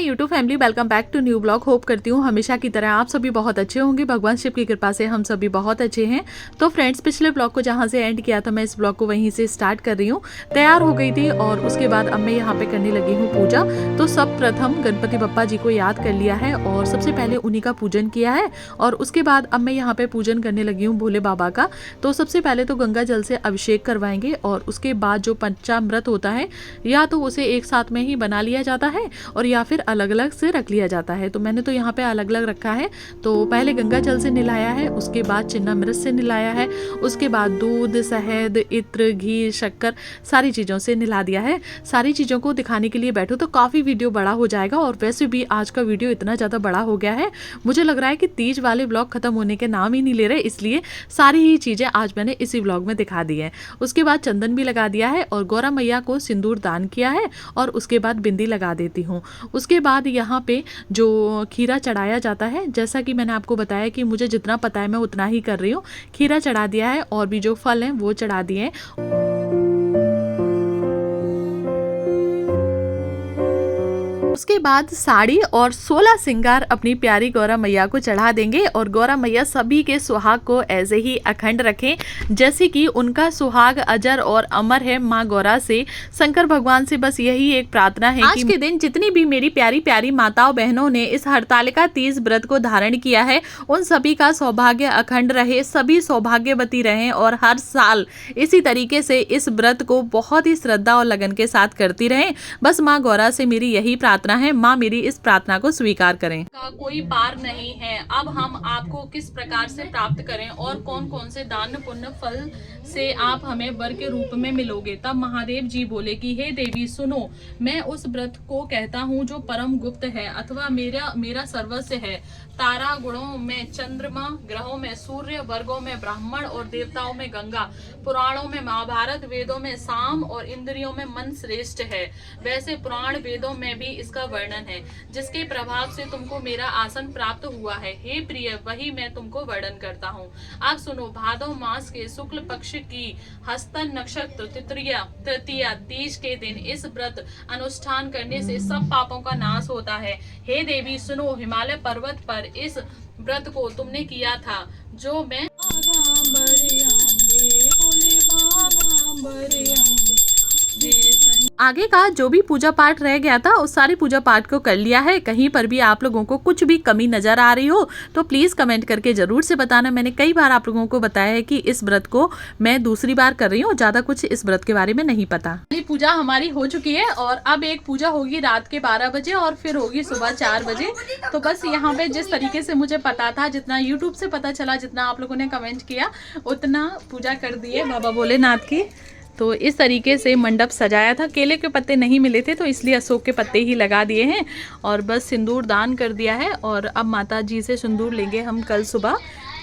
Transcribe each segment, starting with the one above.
My YouTube family, welcome back to new blog. Hope करती हूँ हमेशा की तरह आप सभी बहुत अच्छे होंगे। भगवान शिव की कृपा से हम सभी बहुत अच्छे हैं। तो फ्रेंड्स, पिछले ब्लॉग को जहाँ से एंड किया था मैं इस ब्लॉग को वहीं से स्टार्ट कर रही हूँ। तैयार हो गई थी और उसके बाद अब मैं यहाँ पे करने लगी हूँ पूजा। तो सब प्रथम गणपति बप्पा जी को याद कर लिया है और सबसे पहले उन्हीं का पूजन किया है और उसके बाद अब मैं यहाँ पे पूजन करने लगी हूँ भोले बाबा का। तो सबसे पहले तो गंगा जल से अभिषेक करवाएंगे और उसके बाद जो पंचामृत होता है या तो उसे एक साथ में ही बना लिया जाता है और या फिर अलग अलग से रख लिया जाता है। तो मैंने तो यहाँ पे अलग अलग रखा है। तो पहले गंगा जल से नहलाया है, उसके बाद चिन्नामृत से नहलाया है, उसके बाद दूध, शहद, इत्र, घी, शक्कर सारी चीज़ों से नहला दिया है। सारी चीज़ों को दिखाने के लिए बैठो तो काफ़ी वीडियो बड़ा हो जाएगा और वैसे भी आज का वीडियो इतना ज़्यादा बड़ा हो गया है, मुझे लग रहा है कि तीज वाले ब्लॉग खत्म होने के नाम ही नहीं ले रहे, इसलिए सारी ही चीज़ें आज मैंने इसी ब्लॉग में दिखा दी है। उसके बाद चंदन भी लगा दिया है और गौरा मैया को सिंदूर दान किया है और उसके बाद बिंदी लगा देती हूँ। उसके बाद यहाँ पे जो खीरा चढ़ाया जाता है, जैसा कि मैंने आपको बताया कि मुझे जितना पता है मैं उतना ही कर रही हूँ। खीरा चढ़ा दिया है और भी जो फल हैं वो चढ़ा दिए हैं। उसके बाद साड़ी और 16 श्रृंगार अपनी प्यारी गौरा मैया को चढ़ा देंगे और गौरा मैया सभी के सुहाग को ऐसे ही अखंड रखें जैसे कि उनका सुहाग अजर और अमर है। माँ गौरा से, शंकर भगवान से बस यही एक प्रार्थना है आज के दिन जितनी भी मेरी प्यारी प्यारी माताओं बहनों ने इस हरतालिका तीज व्रत को धारण किया है उन सभी का सौभाग्य अखंड रहे, सभी सौभाग्यवती रहें और हर साल इसी तरीके से इस व्रत को बहुत ही श्रद्धा और लगन के साथ करती रहें। बस माँ गौरा से मेरी यही प्रार्थना है, माँ मेरी इस प्रार्थना को स्वीकार करें। का कोई पार नहीं है। अब हम आपको किस प्रकार से प्राप्त करें और कौन कौन से दान पुण्य फल से आप हमें वर के रूप में मिलोगे। तब महादेव जी बोले कि हे देवी सुनो, मैं उस व्रत को कहता हूँ जो परम गुप्त है अथवा मेरा सर्वस्व है। तारा गुणों में चंद्रमा, ग्रहों में सूर्य, वर्गों में ब्राह्मण और देवताओं में गंगा, पुराणों में महाभारत, वेदों में साम और इंद्रियों में मन श्रेष्ठ है। वैसे पुराण वेदों में भी इसका वर्णन है जिसके प्रभाव से तुमको मेरा आसन प्राप्त हुआ है। हे प्रिय, वही मैं तुमको वर्णन करता हूँ। आप सुनो, भादव मास के शुक्ल पक्ष की हस्तन नक्षत्र तृतीया तीज के दिन इस व्रत अनुष्ठान करने से सब पापों का नाश होता है। हे देवी सुनो, हिमालय पर्वत पर इस व्रत को तुमने किया था जो मैं आगे का जो भी पूजा पाठ रह गया था उस सारी पूजा पाठ को कर लिया है। कहीं पर भी आप लोगों को कुछ भी कमी नजर आ रही हो तो प्लीज कमेंट करके जरूर से बताना। मैंने कई बार आप लोगों को बताया है कि इस व्रत को मैं दूसरी बार कर रही हूँ, ज्यादा कुछ इस व्रत के बारे में नहीं पता। पूजा हमारी हो चुकी है और अब एक पूजा होगी रात के 12 बजे और फिर होगी सुबह 4 बजे। तो बस यहाँ पे जिस तरीके से मुझे पता था, जितना यूट्यूब से पता चला, जितना आप लोगों ने कमेंट किया, उतना पूजा कर दिए बाबा भोलेनाथ की। तो इस तरीके से मंडप सजाया था। केले के पत्ते नहीं मिले थे तो इसलिए अशोक के पत्ते ही लगा दिए हैं और बस सिंदूर दान कर दिया है और अब माता जी से सिंदूर लेंगे हम कल सुबह।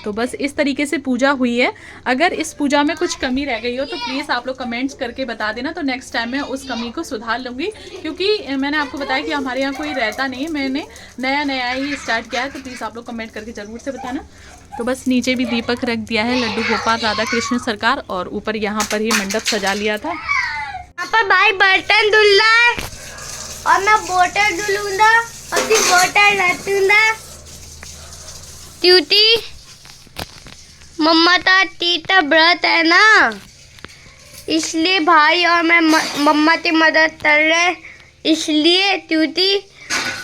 तो बस इस तरीके से पूजा हुई है। अगर इस पूजा में कुछ कमी रह गई हो तो प्लीज़ आप लोग कमेंट्स करके बता देना, तो नेक्स्ट टाइम मैं उस कमी को सुधार लूँगी। क्योंकि मैंने आपको बताया कि हमारे यहाँ कोई रहता नहीं, मैंने नया ही स्टार्ट किया है। तो प्लीज़ आप लोग कमेंट करके ज़रूर से बताना। तो बस नीचे भी दीपक रख दिया है, लड्डू गोपाल, राधा कृष्ण सरकार, और ऊपर यहाँ पर ही मंडप सजा लिया था। यहाँ पर भाई बर्तन धुल रहा है और मैं बोतल धुलूंगा और फिर बोतल रखूंगा। ट्यूटी मम्मा का तीता व्रत है ना, इसलिए भाई और मैं मम्मा की मदद कर रहे हैं। इसलिए ट्यूटी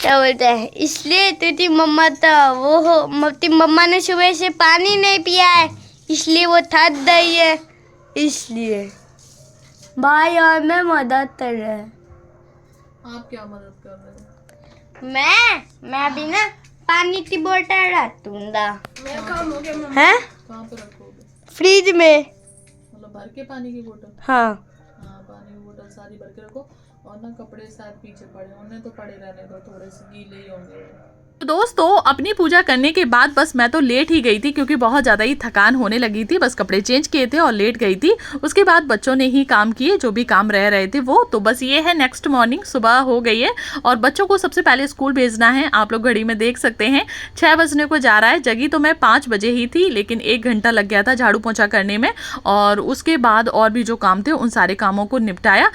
क्या बोलते हैं, इसलिए ट्यूटी मम्मा तो वो हो, मम्मा ने सुबह से पानी नहीं पिया है इसलिए वो थक गई है। इसलिए भाई और मैं मदद कर रहे हैं। आप क्या मदद कर रहे हैं? मैं अभी ना पानी की बोतल रखूंगा। हैं? कहाँ पे रखोगे? फ्रिज में। मतलब भर के पानी की बोतल? हाँ, पानी की बोतल सारी भर के रखो और ना कपड़े शायद पीछे पड़े, उन्हें तो पड़े रहने दो, थोड़े से गीले ही होंगे। तो दोस्तों, अपनी पूजा करने के बाद बस मैं तो लेट ही गई थी क्योंकि बहुत ज़्यादा ही थकान होने लगी थी। बस कपड़े चेंज किए थे और लेट गई थी। उसके बाद बच्चों ने ही काम किए, जो भी काम रह रहे थे वो। तो बस ये है, नेक्स्ट मॉर्निंग सुबह हो गई है और बच्चों को सबसे पहले स्कूल भेजना है। आप लोग घड़ी में देख सकते हैं 6 बजने को जा रहा है। जगी तो मैं 5 बजे ही थी, लेकिन 1 घंटा लग गया था झाड़ू पोंछा करने में और उसके बाद और भी जो काम थे उन सारे कामों को निपटाया।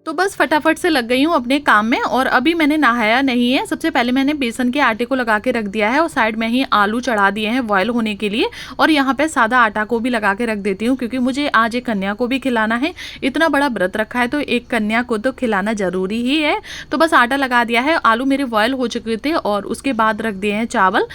तो बस फटाफट से लग गई हूँ अपने काम में और अभी मैंने नहाया नहीं है। सबसे पहले मैंने बेसन के आटे को लगा के रख दिया है और साइड में ही आलू चढ़ा दिए हैं बॉयल होने के लिए। और यहाँ पे सादा आटा को भी लगा के रख देती हूँ क्योंकि मुझे आज एक कन्या को भी खिलाना है। इतना बड़ा व्रत रखा है तो एक कन्या को तो खिलाना जरूरी ही है। तो बस आटा लगा दिया है। आलू मेरे बॉयल हो चुके थे और उसके बाद रख दिए हैं चावल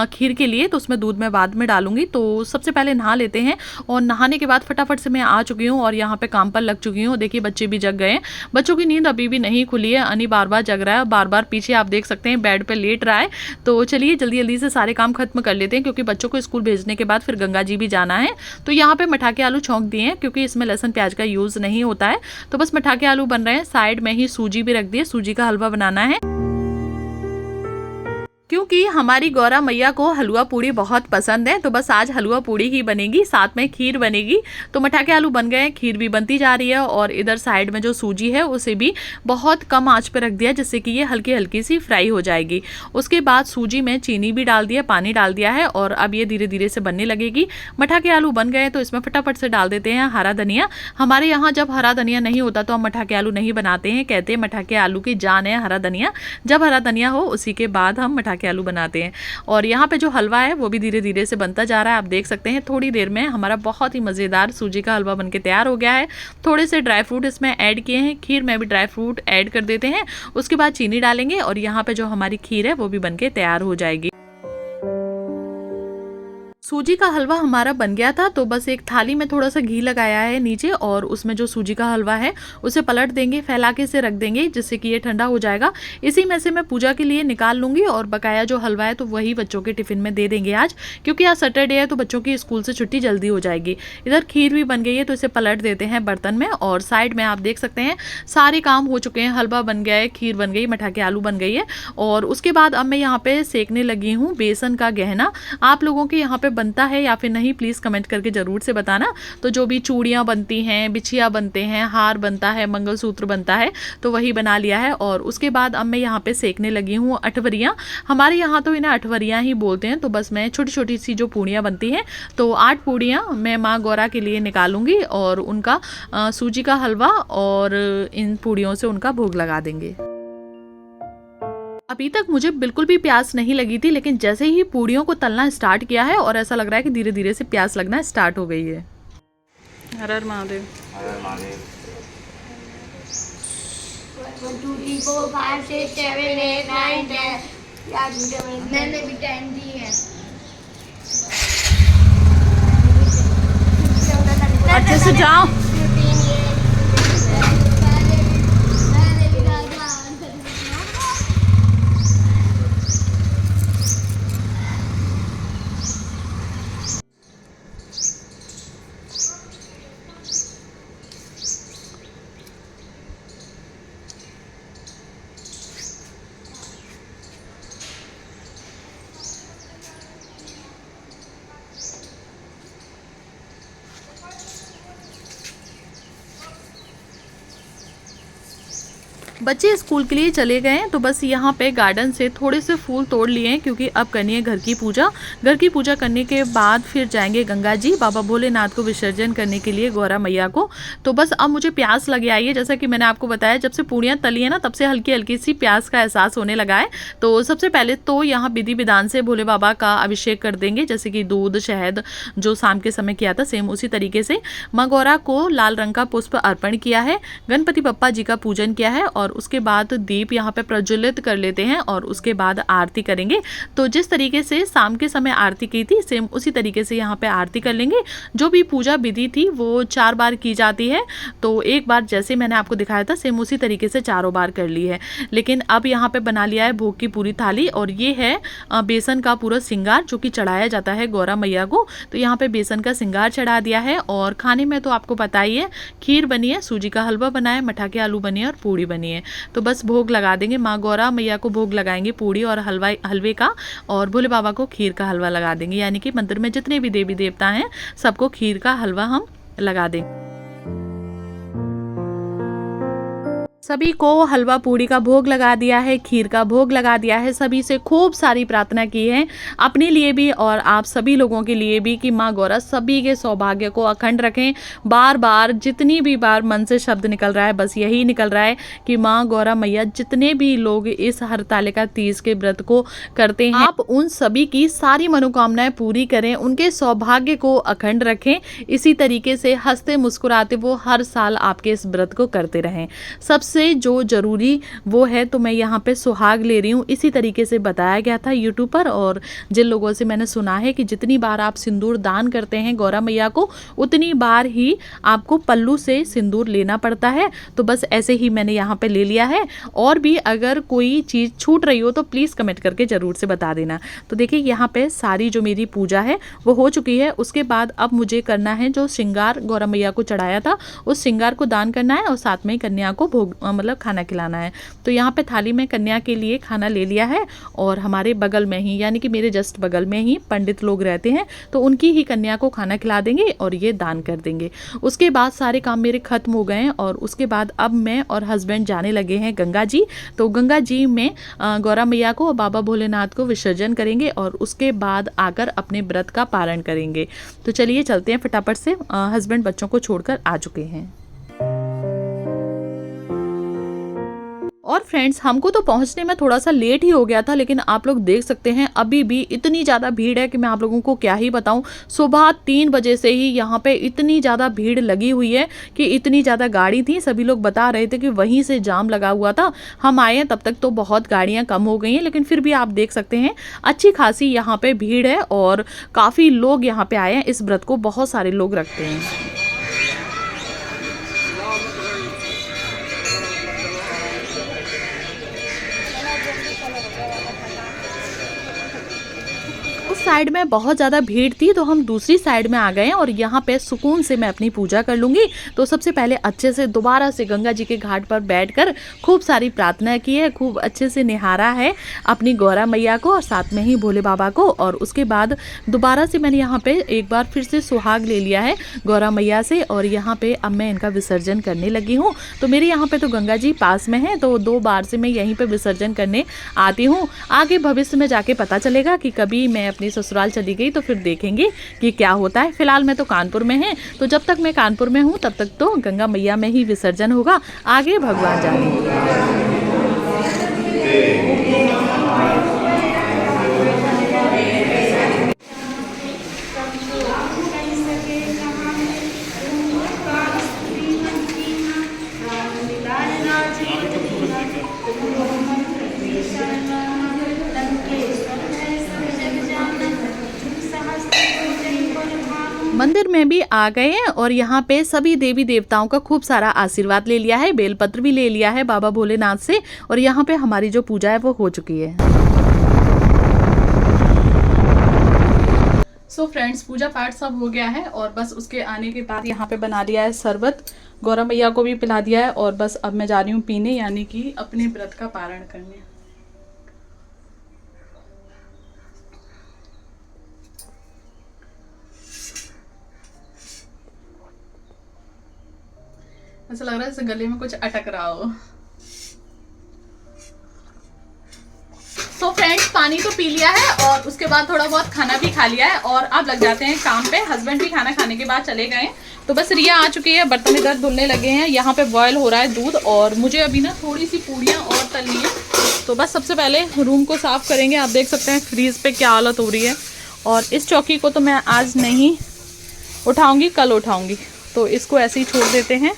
खीर के लिए, तो उसमें दूध मैं बाद में डालूंगी। तो सबसे पहले नहा लेते हैं और नहाने के बाद फटाफट से मैं आ चुकी हूँ और यहाँ पे काम पर लग चुकी हूँ। देखिए बच्चे भी जग गए हैं। बच्चों की नींद अभी भी नहीं खुली है। अनी बार बार जग रहा है, बार बार पीछे आप देख सकते हैं बेड पे लेट रहा है। तो चलिए जल्दी जल्दी से सारे काम खत्म कर लेते हैं क्योंकि बच्चों को स्कूल भेजने के बाद फिर गंगा जी भी जाना है। तो यहाँ पे मठाके आलू छौंक दिए हैं क्योंकि इसमें लहसुन प्याज का यूज़ नहीं होता है। तो बस मठाके आलू बन रहे हैं। साइड में ही सूजी भी रख दी है, सूजी का हलवा बनाना है क्योंकि हमारी गौरा मैया को हलवा पूड़ी बहुत पसंद है। तो बस आज हलवा पूड़ी ही बनेगी, साथ में खीर बनेगी। तो मठाके आलू बन गए, खीर भी बनती जा रही है और इधर साइड में जो सूजी है उसे भी बहुत कम आंच पे रख दिया जिससे कि ये हल्की हल्की सी फ्राई हो जाएगी। उसके बाद सूजी में चीनी भी डाल दिया, पानी डाल दिया है और अब ये धीरे धीरे से बनने लगेगी। मठाके आलू बन गए तो इसमें फटाफट से डाल देते हैं हरा धनिया। हमारे यहाँ जब हरा धनिया नहीं होता तो हम मठाके आलू नहीं बनाते हैं। कहते हैं मठाके आलू की जान है हरा धनिया। जब हरा धनिया हो उसी के बाद हम मठाके आलू बनाते हैं। और यहाँ पे जो हलवा है वो भी धीरे धीरे से बनता जा रहा है। आप देख सकते हैं थोड़ी देर में हमारा बहुत ही मज़ेदार सूजी का हलवा बनके तैयार हो गया है। थोड़े से ड्राई फ्रूट इसमें ऐड किए हैं, खीर में भी ड्राई फ्रूट ऐड कर देते हैं। उसके बाद चीनी डालेंगे और यहाँ पे जो हमारी खीर है वो भी बनके तैयार हो जाएगी। सूजी का हलवा हमारा बन गया था तो बस एक थाली में थोड़ा सा घी लगाया है नीचे और उसमें जो सूजी का हलवा है उसे पलट देंगे, फैला के से रख देंगे जिससे कि ये ठंडा हो जाएगा। इसी में से मैं पूजा के लिए निकाल लूँगी और बकाया जो हलवा है तो वही बच्चों के टिफ़िन में दे देंगे आज, क्योंकि आज सैटरडे है तो बच्चों की स्कूल से छुट्टी जल्दी हो जाएगी। इधर खीर भी बन गई है तो इसे पलट देते हैं बर्तन में। और साइड में आप देख सकते हैं सारे काम हो चुके हैं। हलवा बन गया है, खीर बन गई, मठाके आलू बन गई है और उसके बाद अब मैं यहाँ पे सेकने लगी हूँ बेसन का गहना। आप लोगों के यहाँ पे बनता है या फिर नहीं प्लीज़ कमेंट करके ज़रूर से बताना। तो जो भी चूड़ियाँ बनती हैं, बिछिया बनते हैं, हार बनता है, मंगलसूत्र बनता है तो वही बना लिया है। और उसके बाद अब मैं यहाँ पे सेकने लगी हूँ अठवरियाँ। हमारे यहाँ तो इन्हें अठवरियाँ ही बोलते हैं। तो बस मैं छोटी छोटी सी जो पूड़ियाँ बनती हैं तो 8 पूड़ियाँ मैं माँ गौरा के लिए निकालूंगी और उनका सूजी का हलवा और इन पूड़ियों से उनका भोग लगा देंगे। अभी तक मुझे बिल्कुल भी प्यास नहीं लगी थी, लेकिन जैसे ही पूड़ियों को तलना स्टार्ट किया है और ऐसा लग रहा है कि धीरे धीरे से प्यास लगना स्टार्ट हो गई है। हर हर महादेव। मैंने भी 10 दी है। अच्छे से जाओ। बच्चे स्कूल के लिए चले गए हैं तो बस यहाँ पे गार्डन से थोड़े से फूल तोड़ लिए हैं क्योंकि अब करनी है घर की पूजा। घर की पूजा करने के बाद फिर जाएंगे गंगा जी बाबा भोलेनाथ को विसर्जन करने के लिए गौरा मैया को। तो बस अब मुझे प्यास लगी आई है। जैसा कि मैंने आपको बताया जब से पूड़ियाँ तली है ना तब से हल्की हल्की सी प्यास का एहसास होने लगा है। तो सबसे पहले तो यहाँ विधि विधान से भोले बाबा का अभिषेक कर देंगे, जैसे कि दूध शहद जो शाम के समय किया था सेम उसी तरीके से माँ गौरा को लाल रंग का पुष्प अर्पण किया है, गणपति बप्पा जी का पूजन किया है और उसके बाद दीप यहाँ पे प्रज्वलित कर लेते हैं और उसके बाद आरती करेंगे। तो जिस तरीके से शाम के समय आरती की थी सेम उसी तरीके से यहाँ पे आरती कर लेंगे। जो भी पूजा विधि थी वो 4 बार की जाती है, तो एक बार जैसे मैंने आपको दिखाया था सेम उसी तरीके से 4 बार कर ली है। लेकिन अब यहाँ पे बना लिया है भोग की पूरी थाली और ये है बेसन का पूरा श्रृंगार जो कि चढ़ाया जाता है गौरा मैया को। तो यहाँ पे बेसन का श्रृंगार चढ़ा दिया है और खाने में तो आपको पता ही है खीर बनी है, सूजी का हलवा बना है, मठाके आलू बनी है और पूड़ी बनी है। तो बस भोग लगा देंगे, माँ गौरा मैया को भोग लगाएंगे पूड़ी और हलवे का और भोले बाबा को खीर का हलवा लगा देंगे। यानी कि मंदिर में जितने भी देवी देवता हैं सबको खीर का हलवा हम लगा देंगे। सभी को हलवा पूड़ी का भोग लगा दिया है, खीर का भोग लगा दिया है। सभी से खूब सारी प्रार्थना की है, अपने लिए भी और आप सभी लोगों के लिए भी, कि माँ गौरा सभी के सौभाग्य को अखंड रखें। बार बार जितनी भी बार मन से शब्द निकल रहा है, बस यही निकल रहा है कि माँ गौरा मैया जितने भी लोग इस हरतालिका तीज के व्रत को करते हैं, आप उन सभी की सारी मनोकामनाएं पूरी करें, उनके सौभाग्य को अखंड रखें। इसी तरीके से हंसते मुस्कुराते वो हर साल आपके इस व्रत को करते रहें। सबसे जो जरूरी वो है, तो मैं यहाँ पे सुहाग ले रही हूँ। इसी तरीके से बताया गया था यूट्यूब पर, और जिन लोगों से मैंने सुना है कि जितनी बार आप सिंदूर दान करते हैं गौरा मैया को, उतनी बार ही आपको पल्लू से सिंदूर लेना पड़ता है। तो बस ऐसे ही मैंने यहाँ पे ले लिया है। और भी अगर कोई चीज़ छूट रही हो तो प्लीज़ कमेंट करके ज़रूर से बता देना। तो देखिए यहाँ पे सारी जो मेरी पूजा है वो हो चुकी है। उसके बाद अब मुझे करना है जो श्रृंगार गौरा मैया को चढ़ाया था, उस श्रृंगार को दान करना है और साथ में कन्या को भोग मतलब खाना खिलाना है। तो यहाँ पे थाली में कन्या के लिए खाना ले लिया है, और हमारे बगल में ही यानी कि मेरे जस्ट बगल में ही पंडित लोग रहते हैं, तो उनकी ही कन्या को खाना खिला देंगे और ये दान कर देंगे। उसके बाद सारे काम मेरे खत्म हो गए हैं, और उसके बाद अब मैं और हस्बैंड जाने लगे हैं गंगा जी। तो गंगा जी में गौरा मैया को और बाबा भोलेनाथ को विसर्जन करेंगे, और उसके बाद आकर अपने व्रत का पारण करेंगे। तो चलिए चलते हैं फटाफट से, हस्बैंड बच्चों को छोड़कर आ चुके हैं। और फ्रेंड्स, हमको तो पहुंचने में थोड़ा सा लेट ही हो गया था, लेकिन आप लोग देख सकते हैं अभी भी इतनी ज़्यादा भीड़ है कि मैं आप लोगों को क्या ही बताऊं। सुबह 3 बजे से ही यहाँ पे इतनी ज़्यादा भीड़ लगी हुई है कि इतनी ज़्यादा गाड़ी थी। सभी लोग बता रहे थे कि वहीं से जाम लगा हुआ था। हम आए हैं तब तक तो बहुत गाड़ियाँ कम हो गई हैं, लेकिन फिर भी आप देख सकते हैं अच्छी खासी यहाँ पर भीड़ है, और काफ़ी लोग यहाँ पर आए हैं। इस व्रत को बहुत सारे लोग रखते हैं। उस साइड में बहुत ज़्यादा भीड़ थी, तो हम दूसरी साइड में आ गए हैं, और यहाँ पे सुकून से मैं अपनी पूजा कर लूँगी। तो सबसे पहले अच्छे से दोबारा से गंगा जी के घाट पर बैठकर खूब सारी प्रार्थना की है, खूब अच्छे से निहारा है अपनी गौरा मैया को और साथ में ही भोले बाबा को। और उसके बाद दोबारा से मैंने यहाँ पे एक बार फिर से सुहाग ले लिया है गौरा मैया से, और यहाँ पे अब मैं इनका विसर्जन करने लगी हूँ। तो मेरे यहाँ पे तो गंगा जी पास में है, तो 2 बार से मैं यहीं पे विसर्जन करने आती हूँ। आगे भविष्य में जाके पता चलेगा कि कभी मैं अपनी ससुराल चली गई तो फिर देखेंगे कि क्या होता है। फिलहाल मैं तो कानपुर में है, तो जब तक मैं कानपुर में हूँ तब तक तो गंगा मैया में ही विसर्जन होगा, आगे भगवान जाने। मंदिर में भी आ गए हैं, और यहाँ पे सभी देवी देवताओं का खूब सारा आशीर्वाद ले लिया है, बेलपत्र भी ले लिया है बाबा भोलेनाथ से, और यहाँ पे हमारी जो पूजा है वो हो चुकी है। सो फ्रेंड्स, पूजा पाठ सब हो गया है, और बस उसके आने के बाद यहाँ पे बना लिया है शरबत, गौरा मैया को भी पिला दिया है, और बस अब मैं जा रही हूँ पीने, यानी कि अपने व्रत का पारण करने। ऐसा लग रहा है जैसे गले में कुछ अटक रहा हो। सो फ्रेंड्स, पानी तो पी लिया है, और उसके बाद थोड़ा बहुत खाना भी खा लिया है, और अब लग जाते हैं काम पे। हस्बैंड भी खाना खाने के बाद चले गए, तो बस रिया आ चुकी है, बर्तन इधर धुलने लगे हैं। यहाँ पे बॉयल हो रहा है दूध, और मुझे अभी ना थोड़ी सी पूड़ियाँ और तलनी है। तो बस सबसे पहले रूम को साफ करेंगे। आप देख सकते हैं फ्रीज पे क्या हालत हो रही है, और इस चौकी को तो मैं आज नहीं उठाऊंगी, कल उठाऊंगी, तो इसको ऐसे ही छोड़ देते हैं।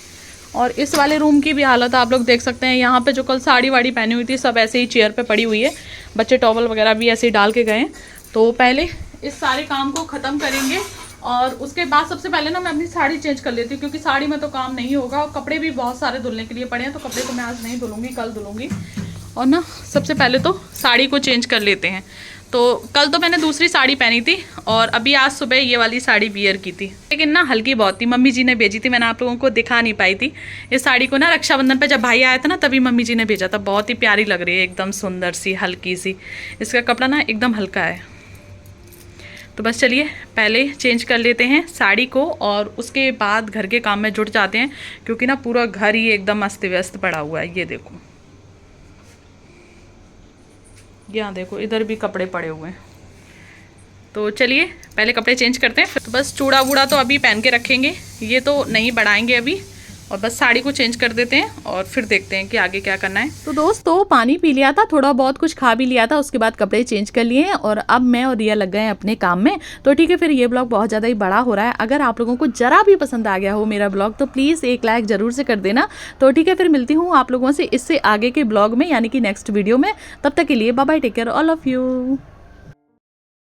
और इस वाले रूम की भी हालत आप लोग देख सकते हैं। यहाँ पे जो कल साड़ी वाड़ी पहनी हुई थी सब ऐसे ही चेयर पे पड़ी हुई है, बच्चे टॉवल वगैरह भी ऐसे ही डाल के गए हैं। तो पहले इस सारे काम को ख़त्म करेंगे, और उसके बाद सबसे पहले ना मैं अपनी साड़ी चेंज कर लेती हूँ, क्योंकि साड़ी में तो काम नहीं होगा, और कपड़े भी बहुत सारे धुलने के लिए पड़े हैं। तो कपड़े तो मैं आज नहीं धुलूँगी, कल धुलूँगी। और ना सबसे पहले तो साड़ी को चेंज कर लेते हैं। तो कल तो मैंने दूसरी साड़ी पहनी थी, और अभी आज सुबह ये वाली साड़ी वियर की थी, लेकिन ना हल्की बहुत थी। मम्मी जी ने भेजी थी, मैंने आप लोगों को दिखा नहीं पाई थी इस साड़ी को ना। रक्षाबंधन पे जब भाई आया था ना, तभी मम्मी जी ने भेजा था। बहुत ही प्यारी लग रही है, एकदम सुंदर सी, हल्की सी। इसका कपड़ा ना एकदम हल्का है। तो बस चलिए पहले चेंज कर लेते हैं साड़ी को और उसके बाद घर के काम में जुट जाते हैं, क्योंकि ना पूरा घर ही एकदम अस्त व्यस्त पड़ा हुआ है। ये देखो, यहाँ देखो, इधर भी कपड़े पड़े हुए हैं। तो चलिए पहले कपड़े चेंज करते हैं। तो बस चूड़ा वूड़ा तो अभी पहन के रखेंगे, ये तो नहीं बढ़ाएंगे अभी, और बस साड़ी को चेंज कर देते हैं और फिर देखते हैं कि आगे क्या करना है। तो दोस्तों पानी पी लिया था, थोड़ा बहुत कुछ खा भी लिया था, उसके बाद कपड़े चेंज कर लिए हैं और अब मैं और रिया लग गए हैं अपने काम में। तो ठीक है, फिर ये ब्लॉग बहुत ज़्यादा ही बड़ा हो रहा है। अगर आप लोगों को जरा भी पसंद आ गया हो मेरा ब्लॉग तो प्लीज़ एक लाइक ज़रूर से कर देना। तो ठीक है, फिर मिलती हूँ आप लोगों से इससे आगे के ब्लॉग में, यानी कि नेक्स्ट वीडियो में। तब तक के लिए bye bye, take care all of you.